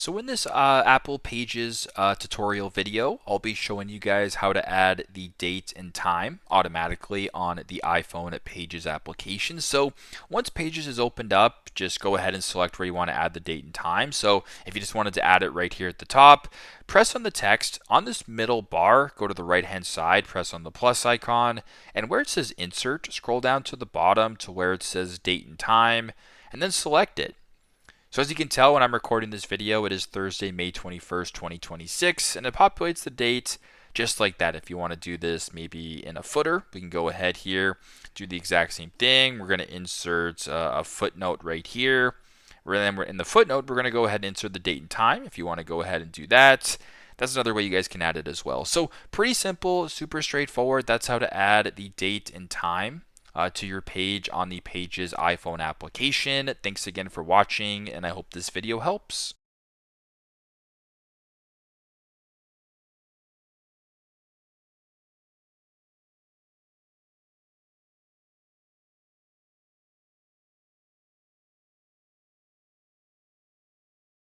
So in this Apple Pages tutorial video, I'll be showing you guys how to add the date and time automatically on the iPhone Pages application. So once Pages is opened up, just go ahead and select where you want to add the date and time. So if you just wanted to add it right here at the top, press on the text. On this middle bar, go to the right hand side, press on the plus icon, and where it says Insert, scroll down to the bottom to where it says Date and Time, and then select it. So as you can tell, when I'm recording this video, it is Thursday, May 21st, 2026, and it populates the date just like that. If you want to do this maybe in a footer, we can go ahead here, do the exact same thing. We're going to insert a footnote right here. Then we're in the footnote, we're going to go ahead and insert the date and time if you want to go ahead and do that. That's another way you guys can add it as well. So pretty simple, super straightforward. That's how to add the date and time to your page on the Pages iPhone application. Thanks again for watching, and I hope this video helps.